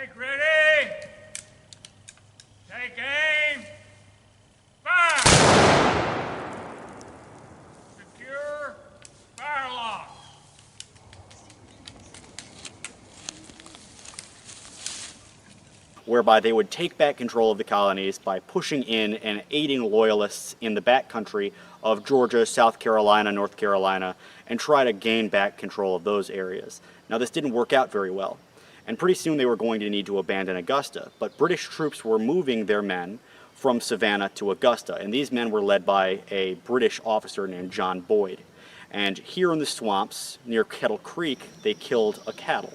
Take ready. Take aim. Fire. Secure. Fire lock. Whereby they would take back control of the colonies by pushing in and aiding loyalists in the backcountry of Georgia, South Carolina, North Carolina, and try to gain back control of those areas. Now, this didn't work out very well, and pretty soon they were going to need to abandon Augusta, but British troops were moving their men from Savannah to Augusta, and these men were led by a British officer named John Boyd. And here in the swamps near Kettle Creek, they killed a cattle.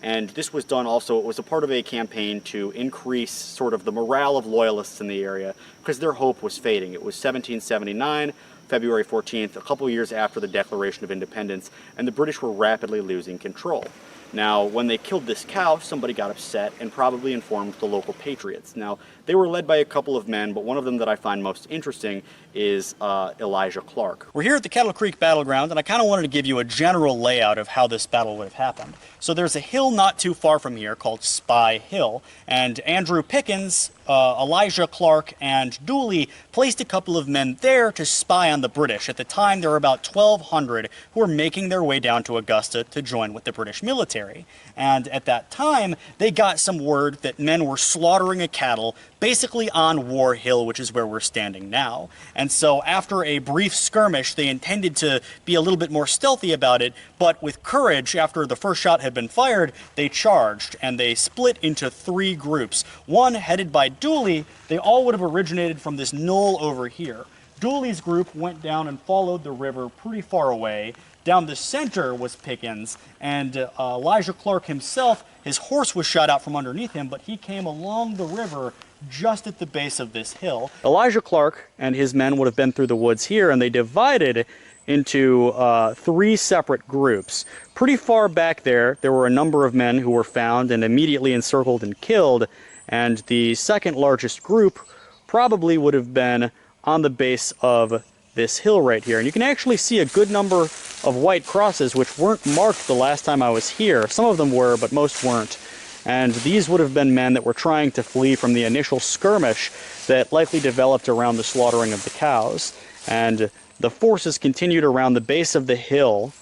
And this was done also, it was a part of a campaign to increase sort of the morale of loyalists in the area because their hope was fading. It was 1779, February 14th, a couple years after the Declaration of Independence, and the British were rapidly losing control. Now, when they killed this cow, somebody got upset and probably informed the local Patriots. Now, they were led by a couple of men, but one of them that I find most interesting is Elijah Clarke. We're here at the Kettle Creek battleground, and I kind of wanted to give you a general layout of how this battle would have happened. So there's a hill not too far from here called Spy Hill, and Andrew Pickens, Elijah Clarke, and Dooley placed a couple of men there to spy on the British. At the time, there were about 1,200 who were making their way down to Augusta to join with the British military. And at that time, they got some word that men were slaughtering a cattle basically on War Hill, which is where we're standing now. And so after a brief skirmish, they intended to be a little bit more stealthy about it, but with courage, after the first shot had been fired, they charged, and they split into 3 groups. One headed by Dooley. They all would have originated from this knoll over here. Dooley's group went down and followed the river pretty far away. Down the center was Pickens, and Elijah Clarke himself, his horse was shot out from underneath him, but he came along the river just at the base of this hill. Elijah Clarke and his men would have been through the woods here, and they divided into 3 separate groups. Pretty far back there were a number of men who were found and immediately encircled and killed, and the second largest group probably would have been on the base of this hill right here. And you can actually see a good number of white crosses which weren't marked the last time I was here. Some of them were, but most weren't. And these would have been men that were trying to flee from the initial skirmish that likely developed around the slaughtering of the cows. And the forces continued around the base of the hill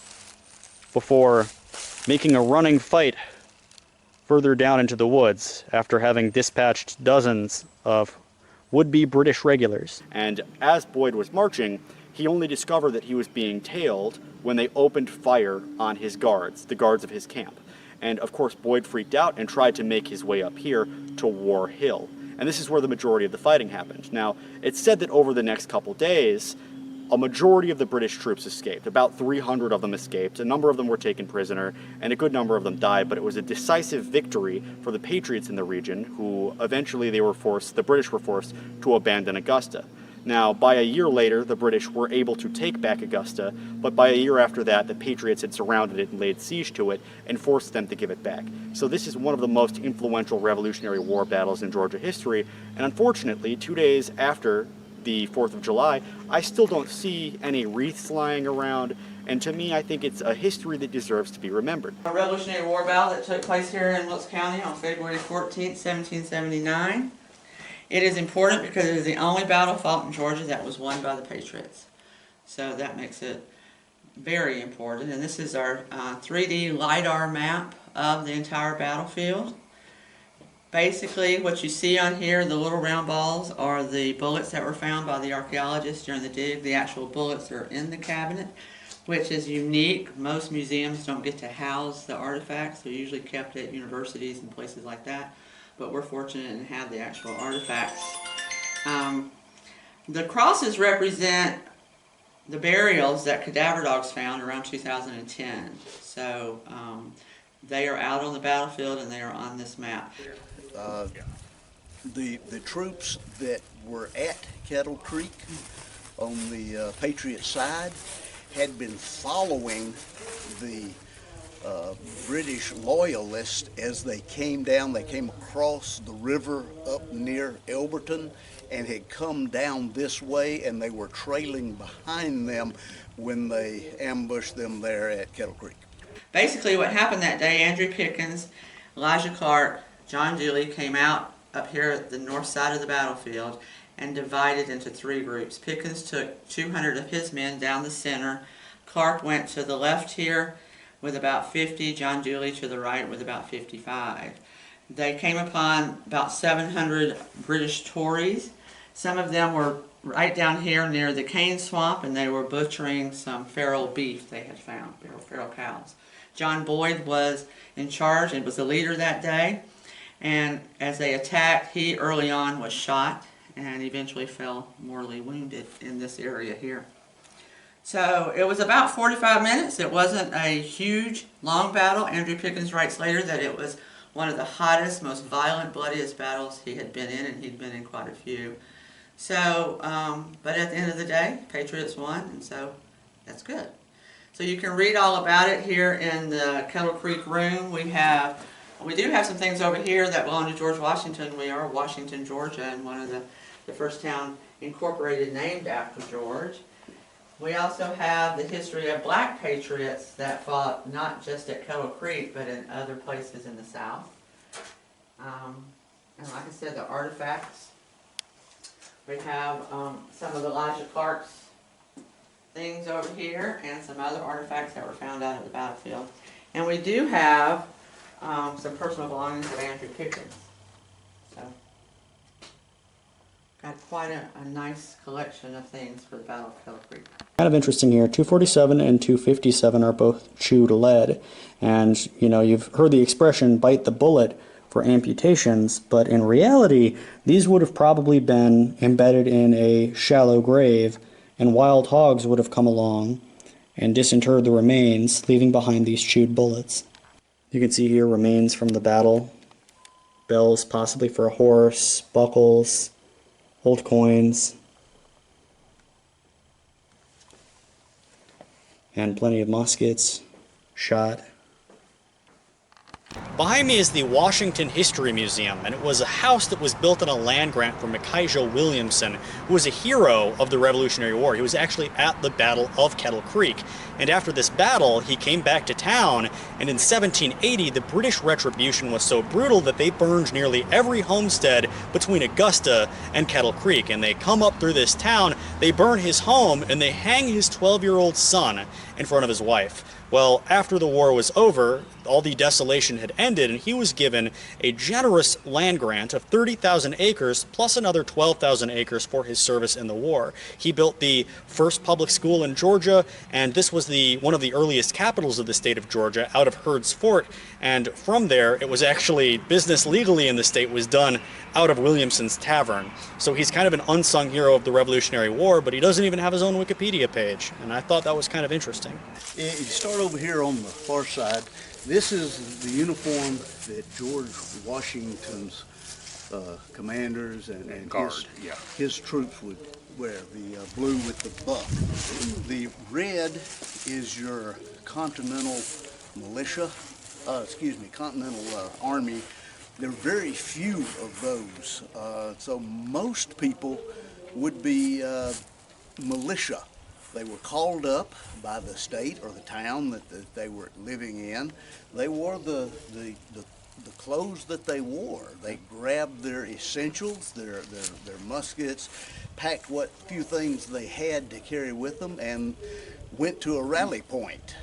before making a running fight further down into the woods after having dispatched dozens of would-be British regulars. And as Boyd was marching, he only discovered that he was being tailed when they opened fire on his guards, the guards of his camp. And of course, Boyd freaked out and tried to make his way up here to War Hill. And this is where the majority of the fighting happened. Now, it's said that over the next couple days, a majority of the British troops escaped. About 300 of them escaped. A number of them were taken prisoner, and a good number of them died, but it was a decisive victory for the Patriots in the region, who eventually the British were forced to abandon Augusta. Now, by a year later, the British were able to take back Augusta, but by a year after that, the Patriots had surrounded it and laid siege to it and forced them to give it back. So this is one of the most influential Revolutionary War battles in Georgia history, and unfortunately, 2 days after the 4th of July, I still don't see any wreaths lying around, and to me, I think it's a history that deserves to be remembered. A Revolutionary War battle that took place here in Wilkes County on February 14th, 1779. It is important because it is the only battle fought in Georgia that was won by the Patriots. So that makes it very important. And this is our 3D LiDAR map of the entire battlefield. Basically, what you see on here, the little round balls, are the bullets that were found by the archaeologists during the dig. The actual bullets are in the cabinet, which is unique. Most museums don't get to house the artifacts. They're usually kept at universities and places like that. But we're fortunate and have the actual artifacts. The crosses represent the burials that cadaver dogs found around 2010. So they are out on the battlefield and they are on this map. The troops that were at Kettle Creek on the Patriot side had been following the British loyalists as they came down. They came across the river up near Elberton and had come down this way, and they were trailing behind them when they ambushed them there at Kettle Creek. Basically what happened that day, Andrew Pickens, Elijah Clarke, John Dooley came out up here at the north side of the battlefield and divided into 3 groups. Pickens took 200 of his men down the center. Clarke went to the left here with about 50, John Dooley to the right with about 55. They came upon about 700 British Tories. Some of them were right down here near the cane swamp, and they were butchering some feral beef they had found, feral cows. John Boyd was in charge and was the leader that day, and as they attacked, he early on was shot and eventually fell mortally wounded in this area here. So it was about 45 minutes. It wasn't a huge, long battle. Andrew Pickens writes later that it was one of the hottest, most violent, bloodiest battles he had been in, and he'd been in quite a few. So, but at the end of the day, Patriots won, and so that's good. So you can read all about it here in the Kettle Creek room. We do have some things over here that belong to George Washington. We are Washington, Georgia, and one of the first town incorporated named after George. We also have the history of black patriots that fought not just at Kettle Creek, but in other places in the South. And like I said, the artifacts. We have some of Elijah Clarke's things over here and some other artifacts that were found out at the battlefield. And we do have some personal belongings of Andrew Pickens. So, got quite a nice collection of things for the Battle of Kettle Creek. Kind of interesting here, 247 and 257 are both chewed lead. And, you know, you've heard the expression, bite the bullet, for amputations, but in reality, these would have probably been embedded in a shallow grave, and wild hogs would have come along and disinterred the remains, leaving behind these chewed bullets. You can see here remains from the battle, bells possibly for a horse, buckles, old coins, and plenty of muskets, shot. Behind me is the Washington History Museum, and it was a house that was built on a land grant from Micaiah Williamson, who was a hero of the Revolutionary War. He was actually at the Battle of Kettle Creek, and after this battle, he came back to town, and in 1780, the British retribution was so brutal that they burned nearly every homestead between Augusta and Kettle Creek, and they come up through this town, they burn his home, and they hang his 12-year-old son in front of his wife. Well, after the war was over, all the desolation had ended, and he was given a generous land grant of 30,000 acres plus another 12,000 acres for his service in the war. He built the first public school in Georgia, and this was one of the earliest capitals of the state of Georgia, out of Hurd's Fort, and from there, it was actually business legally in the state was done out of Williamson's Tavern. So he's kind of an unsung hero of the Revolutionary War, but he doesn't even have his own Wikipedia page, and I thought that was kind of interesting. You start over here on the far side. This is the uniform that George Washington's commanders and his troops would wear, the blue with the buff. The red is your Continental Militia, Continental Army. There are very few of those, so most people would be militia. They were called up by the state or the town that they were living in. They wore the clothes that they wore. They grabbed their essentials, their muskets, packed what few things they had to carry with them, and went to a rally point.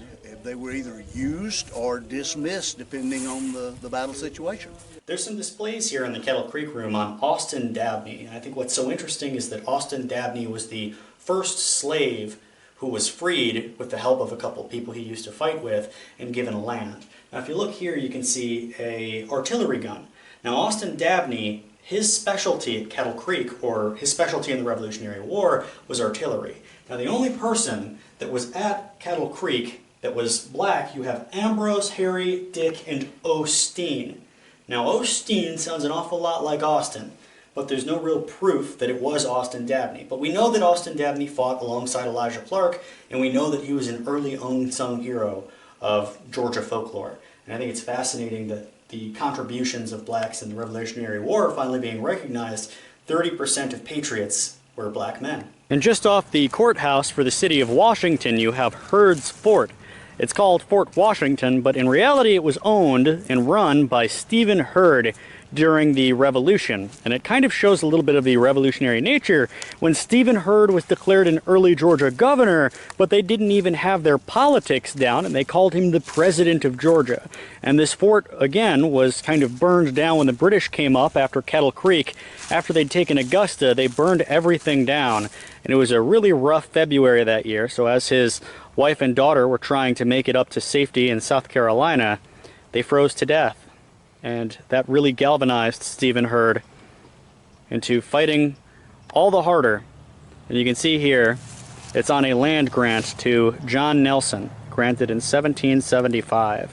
They were either used or dismissed depending on the battle situation. There's some displays here in the Kettle Creek room on Austin Dabney. I think what's so interesting is that Austin Dabney was the first slave who was freed with the help of a couple people he used to fight with and given a land. Now if you look here, you can see a artillery gun. Now Austin Dabney, his specialty at Kettle Creek, or his specialty in the Revolutionary War, was artillery. Now the only person that was at Kettle Creek that was black, you have Ambrose, Harry, Dick, and Osteen. Now Osteen sounds an awful lot like Austin, but there's no real proof that it was Austin Dabney. But we know that Austin Dabney fought alongside Elijah Clarke, and we know that he was an early unsung hero of Georgia folklore. And I think it's fascinating that the contributions of blacks in the Revolutionary War are finally being recognized. 30% of patriots were black men. And just off the courthouse for the city of Washington, you have Hurd's Fort. It's called Fort Washington, but in reality it was owned and run by Stephen Hurd during the Revolution. And it kind of shows a little bit of the revolutionary nature when Stephen Hurd was declared an early Georgia governor, but they didn't even have their politics down, and they called him the President of Georgia. And this fort, again, was kind of burned down when the British came up after Kettle Creek. After they'd taken Augusta, they burned everything down. And it was a really rough February that year, so as his wife and daughter were trying to make it up to safety in South Carolina, they froze to death. And that really galvanized Stephen Hurd into fighting all the harder. And you can see here, it's on a land grant to John Nelson, granted in 1775.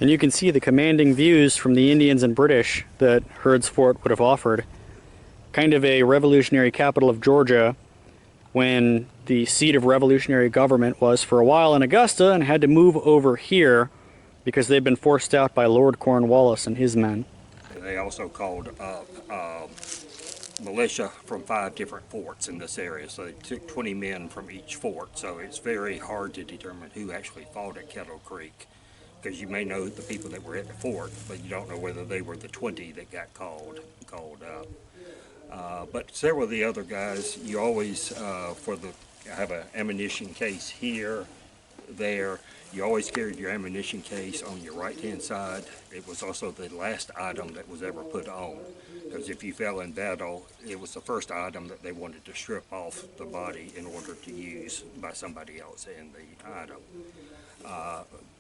And you can see the commanding views from the Indians and British that Hurd's fort would have offered. Kind of a revolutionary capital of Georgia, when the seat of revolutionary government was for a while in Augusta and had to move over here because they'd been forced out by Lord Cornwallis and his men. They also called up militia from 5 different forts in this area, so they took 20 men from each fort, so it's very hard to determine who actually fought at Kettle Creek, because you may know the people that were at the fort, but you don't know whether they were the 20 that got called up. But several of the other guys, you always, have an ammunition case here, there. You always carried your ammunition case on your right-hand side. It was also the last item that was ever put on, because if you fell in battle, it was the first item that they wanted to strip off the body in order to use by somebody else in the item.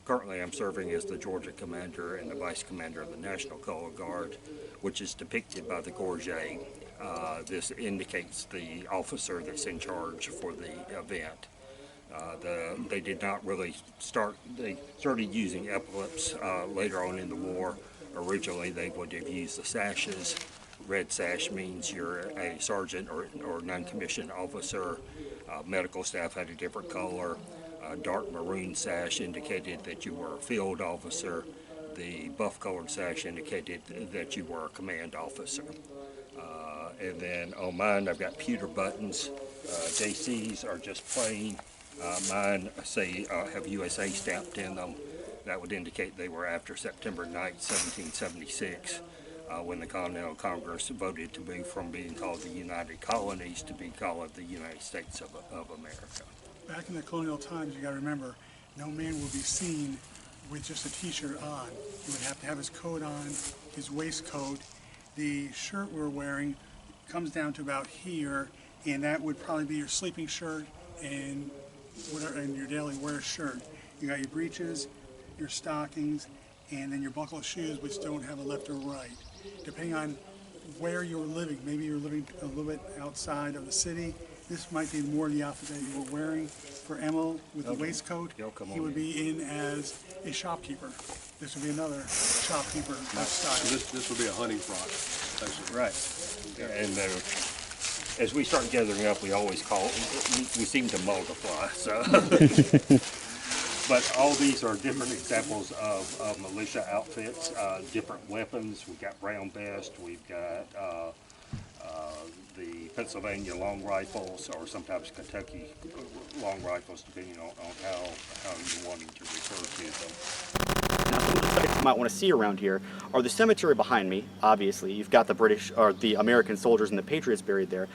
Currently, I'm serving as the Georgia commander and the vice commander of the National Color Guard, which is depicted by the gorget. This indicates the officer that's in charge for the event. They did not really they started using epaulettes later on in the war. Originally, they would have used the sashes. Red sash means you're a sergeant or non-commissioned officer. Medical staff had a different color. Dark maroon sash indicated that you were a field officer. The buff-colored sash indicated that you were a command officer. And then on mine, I've got pewter buttons. JCs are just plain. Mine say have USA stamped in them. That would indicate they were after September 9th, 1776, when the Continental Congress voted to move from being called the United Colonies to be called the United States of America. Back in the colonial times, you got to remember, no man will be seen with just a t-shirt on. He would have to have his coat on, his waistcoat. The shirt we're wearing comes down to about here, and that would probably be your sleeping shirt and whatever, and your daily wear shirt. You got your breeches, your stockings, and then your buckle of shoes, which don't have a left or right. Depending on where you're living, maybe you're living a little bit outside of the city, this might be more the outfit that you were wearing. For Emil, with the waistcoat, he would be in as a shopkeeper. This would be another shopkeeper style. So this would be a hunting frock, basically. Right. Yeah. And as we start gathering up, we always we seem to multiply. So, but all these are different examples of militia outfits, different weapons. We've got brown vest. We've got the Pennsylvania long rifles, or sometimes Kentucky long rifles, depending on how you're wanting to refer to them. Now, some of the sites you might want to see around here are the cemetery behind me. Obviously, you've got the British or the American soldiers and the Patriots buried there.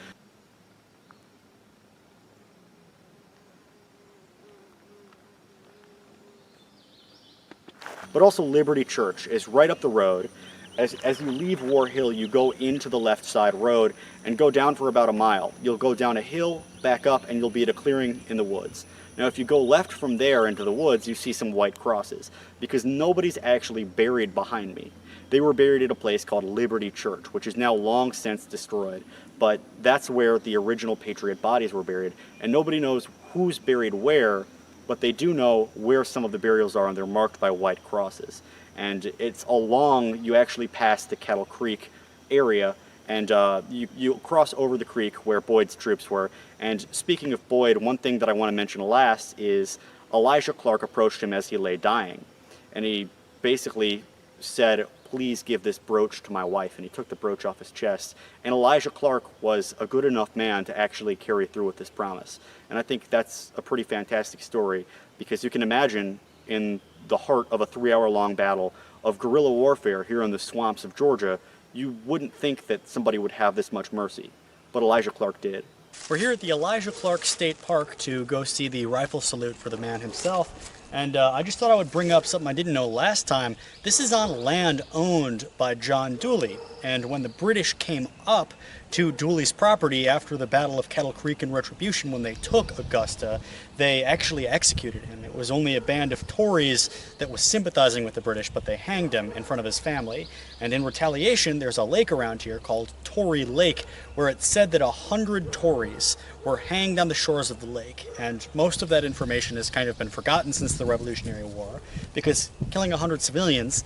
But also Liberty Church is right up the road. As you leave War Hill, you go into the left side road and go down for about a mile. You'll go down a hill, back up, and you'll be at a clearing in the woods. Now, if you go left from there into the woods, you see some white crosses, because nobody's actually buried behind me. They were buried at a place called Liberty Church, which is now long since destroyed, but that's where the original Patriot bodies were buried, and nobody knows who's buried where, but they do know where some of the burials are, and they're marked by white crosses. And it's along, you actually pass the Kettle Creek area, and you cross over the creek where Boyd's troops were. And speaking of Boyd, one thing that I want to mention last is Elijah Clarke approached him as he lay dying. And he basically said, "Please give this brooch to my wife." And he took the brooch off his chest. And Elijah Clarke was a good enough man to actually carry through with this promise. And I think that's a pretty fantastic story because you can imagine in the heart of a 3-hour-long battle of guerrilla warfare here in the swamps of Georgia, you wouldn't think that somebody would have this much mercy, but Elijah Clarke did. We're here at the Elijah Clarke State Park to go see the rifle salute for the man himself. And I just thought I would bring up something I didn't know last time. This is on land owned by John Dooley. And when the British came up to Dooley's property after the Battle of Kettle Creek in Retribution, when they took Augusta, they actually executed him. It was only a band of Tories that was sympathizing with the British, but they hanged him in front of his family. And in retaliation, there's a lake around here called Tory Lake, where it's said that 100 Tories were hanged on the shores of the lake. And most of that information has kind of been forgotten since the Revolutionary War, because killing 100 civilians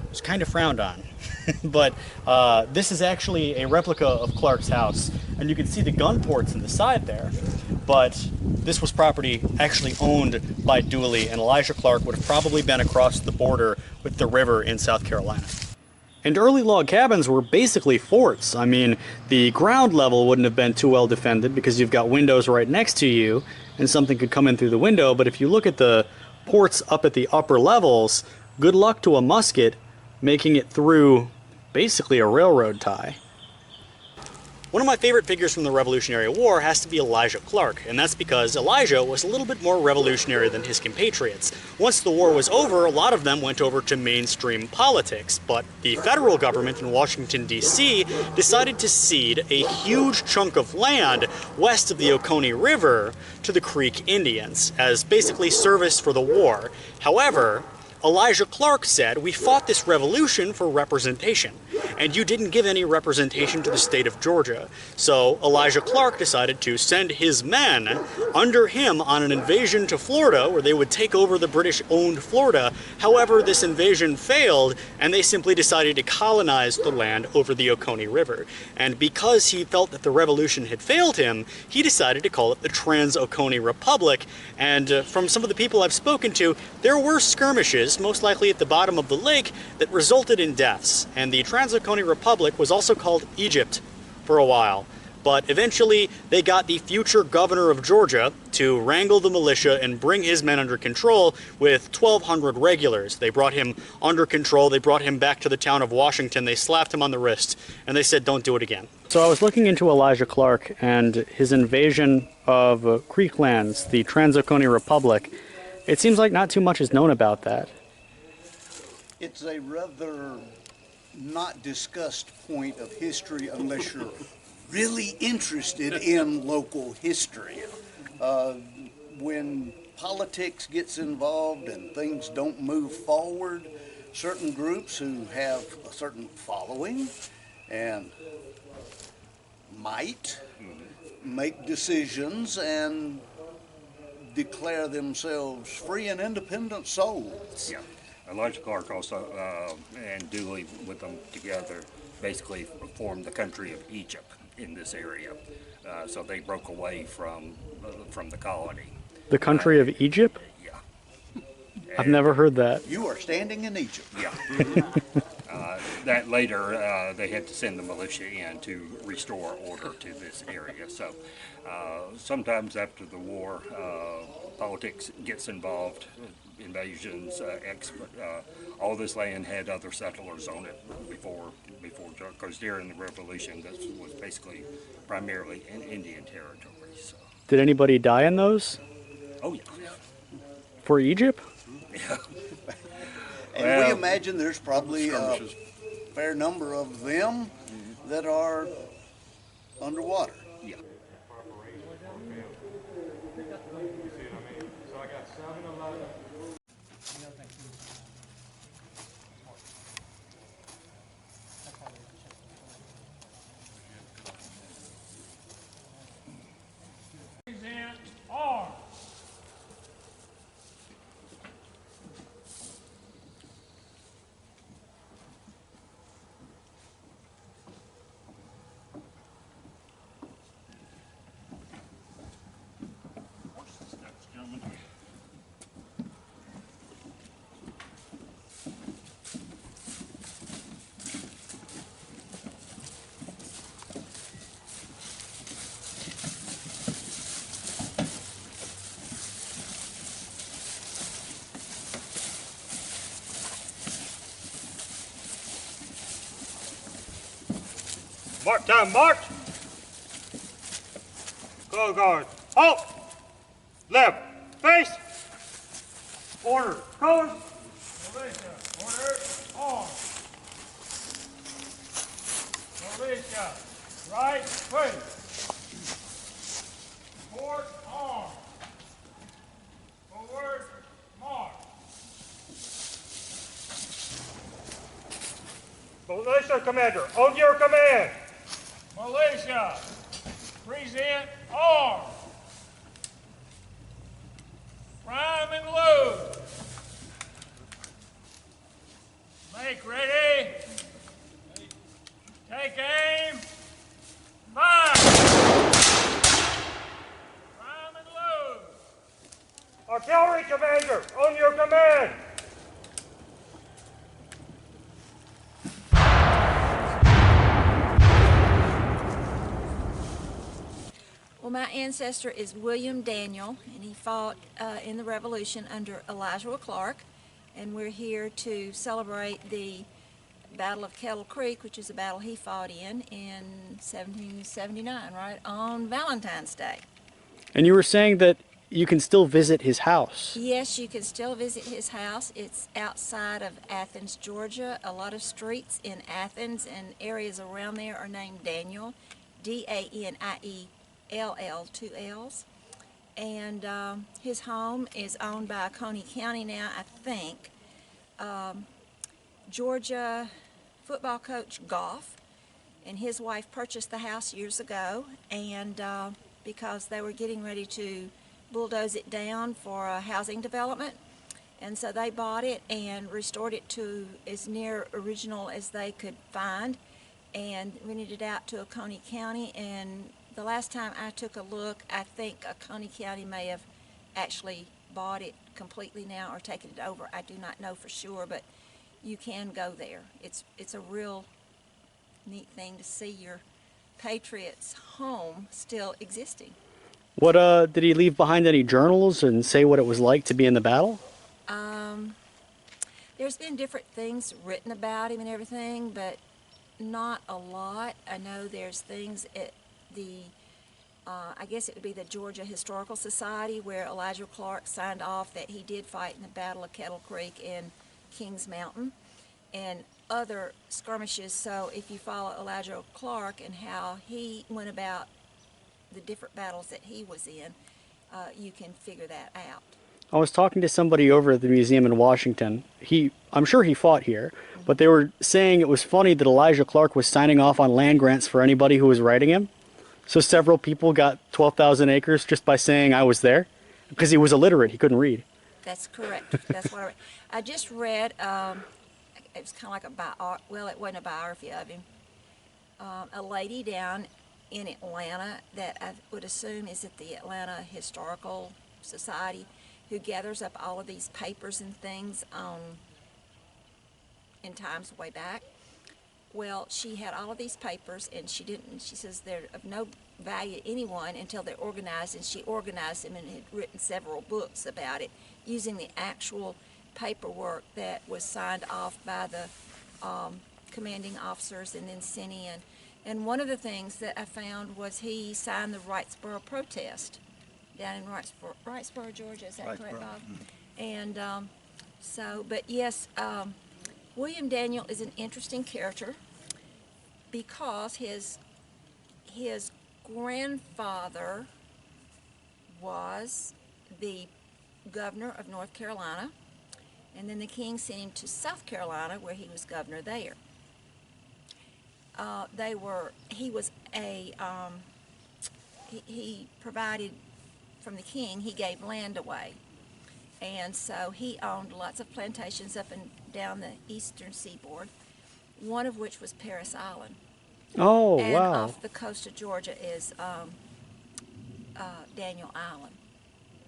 was kind of frowned on. But this is actually a replica of Clarke's house, and you can see the gun ports in the side there. But this was property actually owned by Dooley, and Elijah Clarke would have probably been across the border with the river in South Carolina. And early log cabins were basically forts. I mean, the ground level wouldn't have been too well defended because you've got windows right next to you and something could come in through the window. But if you look at the ports up at the upper levels, good luck to a musket making it through basically a railroad tie. One of my favorite figures from the Revolutionary War has to be Elijah Clarke, and that's because Elijah was a little bit more revolutionary than his compatriots. Once the war was over, a lot of them went over to mainstream politics, but the federal government in Washington, D.C. decided to cede a huge chunk of land west of the Oconee River to the Creek Indians as basically service for the war. However, Elijah Clarke said, "We fought this revolution for representation, and you didn't give any representation to the state of Georgia." So Elijah Clarke decided to send his men under him on an invasion to Florida, where they would take over the British-owned Florida. However, this invasion failed, and they simply decided to colonize the land over the Oconee River. And because he felt that the revolution had failed him, he decided to call it the Trans-Oconee Republic. And from some of the people I've spoken to, there were skirmishes, most likely at the bottom of the lake, that resulted in deaths. And the Trans-Oconee Republic was also called Egypt for a while. But eventually they got the future governor of Georgia to wrangle the militia and bring his men under control with 1,200 regulars. They brought him under control, they brought him back to the town of Washington, they slapped him on the wrist, and they said, "Don't do it again." So I was looking into Elijah Clarke and his invasion of Creek lands, the Trans-Oconee Republic. It seems like not too much is known about that. It's a rather not discussed point of history unless you're really interested in local history. When politics gets involved and things don't move forward, certain groups who have a certain following and might make decisions and declare themselves free and independent souls. Yeah. Elijah Clarke also, and Dooley with them together, basically formed the country of Egypt in this area. So they broke away from the colony. The country of Egypt? Yeah. I've never heard that. You are standing in Egypt. Yeah. That later, they had to send the militia in to restore order to this area. So sometimes after the war, politics gets involved, invasions, all this land had other settlers on it before, because during the Revolution, this was basically primarily in Indian territory. So. Did anybody die in those? Oh, yeah. For Egypt? Yeah. And we imagine there's probably a fair number of them that are underwater. Yeah. Present arms. March time, march. Go guard. Halt. Left. Face. Order. Colors. Militia. Order. Arm. Militia. Right. Face. Forward. Arm. Forward. March. Militia commander, on your command. Militia, present arms. Prime and load. Make ready. Take aim. Fire. Prime and load. Artillery commander, on your command. Well, my ancestor is William Daniel, and he fought in the Revolution under Elijah Clarke, and we're here to celebrate the Battle of Kettle Creek, which is a battle he fought in 1779, right, on Valentine's Day. And you were saying that you can still visit his house. Yes, you can still visit his house. It's outside of Athens, Georgia. A lot of streets in Athens and areas around there are named Daniel, D-A-N-I-E-L-L, 2 L's. And his home is owned by Coney County now, I think. Georgia football coach Goff and his wife purchased the house years ago, and because they were getting ready to bulldoze it down for a housing development, and so they bought it and restored it to as near original as they could find and rented it out to Coney County. And the last time I took a look, I think Coney County may have actually bought it completely now or taken it over. I do not know for sure, but you can go there. It's a real neat thing to see your Patriots home still existing. What did he leave behind any journals and say what it was like to be in the battle? There's been different things written about him and everything, but not a lot. I know there's things at the I guess it would be the Georgia Historical Society, where Elijah Clarke signed off that he did fight in the Battle of Kettle Creek and Kings Mountain and other skirmishes. So if you follow Elijah Clarke and how he went about the different battles that he was in, you can figure that out. I was talking to somebody over at the museum in Washington. I'm sure he fought here, but they were saying it was funny that Elijah Clarke was signing off on land grants for anybody who was writing him. So several people got 12,000 acres just by saying I was there, because he was illiterate. He couldn't read. That's correct. That's what I read. I just read, it was kind of like well, it wasn't a biography of him. A lady down in Atlanta that I would assume is at the Atlanta Historical Society, who gathers up all of these papers and things in times way back. Well, she had all of these papers, and she says they're of no value to anyone until they're organized, and she organized them and had written several books about it using the actual paperwork that was signed off by the commanding officers and then sent in. And one of the things that I found was he signed the Wrightsboro protest down in Wrightsboro, Georgia. Is that correct, Bob? And but yes, William Daniel is an interesting character because his grandfather was the governor of North Carolina, and then the king sent him to South Carolina, where he was governor there. He provided from the king. He gave land away, and so he owned lots of plantations up and down the eastern seaboard, one of which was Paris Island. Oh, and wow. off the coast of Georgia is Daniel Island.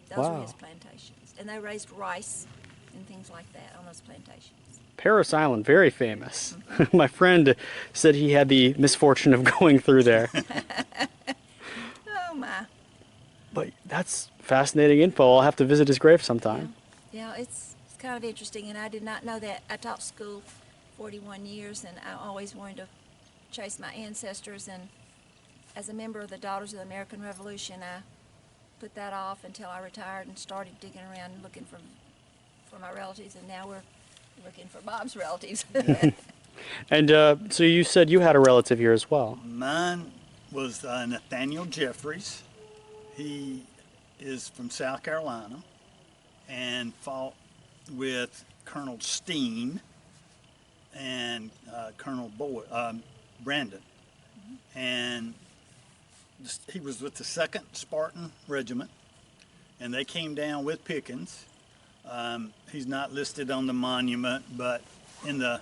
Those were his plantations, and they raised rice and things like that on those plantations. Paris Island, very famous. My friend said he had the misfortune of going through there. Oh my. But that's fascinating info. I'll have to visit his grave sometime. Yeah, it's kind of interesting, and I did not know that. I taught school 41 years, and I always wanted to chase my ancestors, and as a member of the Daughters of the American Revolution, I put that off until I retired and started digging around and looking for my relatives, and now we're looking for Bob's relatives. And so you said you had a relative here as well. Mine was Nathaniel Jeffries. He is from South Carolina and fought with Colonel Steen and Colonel Brandon. And he was with the 2nd Spartan Regiment, and they came down with Pickens. He's not listed on the monument, but in the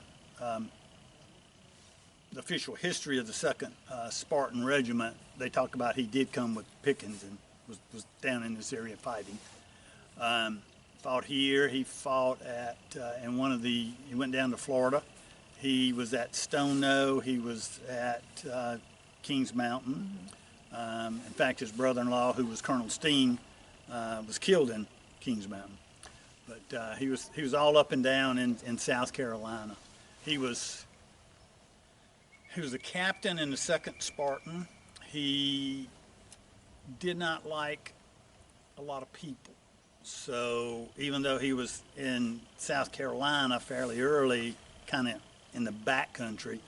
official history of the 2nd Spartan Regiment, they talk about he did come with Pickens and was down in this area fighting. Fought here. He fought at he went down to Florida. He was at Stono. He was at Kings Mountain. In fact, his brother-in-law, who was Colonel Steen, was killed in Kings Mountain. But he was all up and down in South Carolina. He was a captain in the 2nd Spartan. He did not like a lot of people. So even though he was in South Carolina fairly early, kind of in the back country,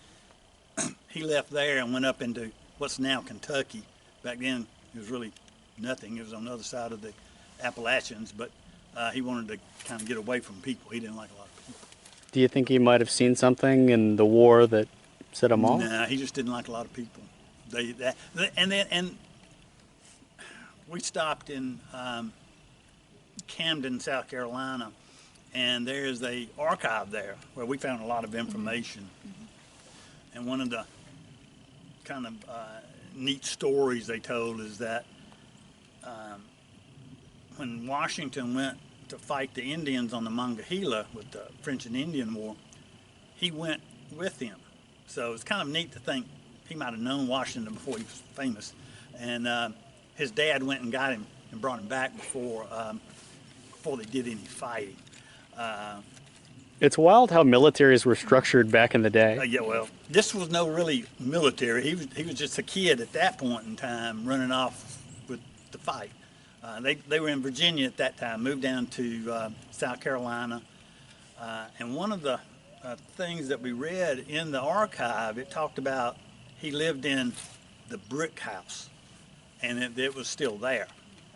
he left there and went up into what's now Kentucky. Back then it was really nothing. It was on the other side of the Appalachians, but he wanted to kind of get away from people. He didn't like a lot of people. Do you think he might have seen something in the war that set him off? No, he just didn't like a lot of people. And we stopped in Camden, South Carolina, and there is a archive there where we found a lot of information. And one of the kind of neat stories they told is that when Washington went to fight the Indians on the Monongahela with the French and Indian War, he went with him. So it's kind of neat to think he might have known Washington before he was famous. And his dad went and got him and brought him back before they did any fighting. It's wild how militaries were structured back in the day. Yeah, well, this was no really military. He was just a kid at that point in time running off with the fight. They were in Virginia at that time, moved down to South Carolina. And one of the things that we read in the archive, it talked about he lived in the brick house, and it was still there.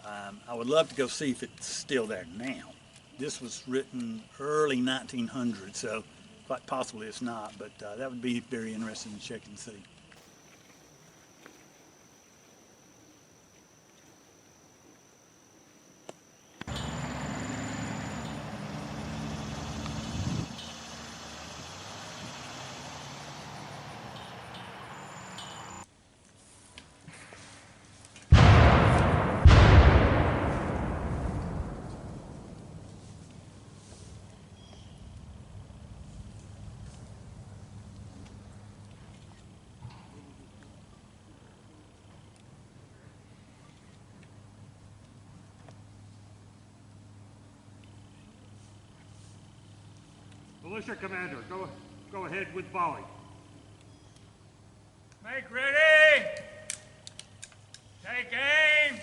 I would love to go see if it's still there now. This was written early 1900s, so quite possibly it's not, but that would be very interesting to check and see. Militia commander, go ahead with volley. Make ready. Take aim.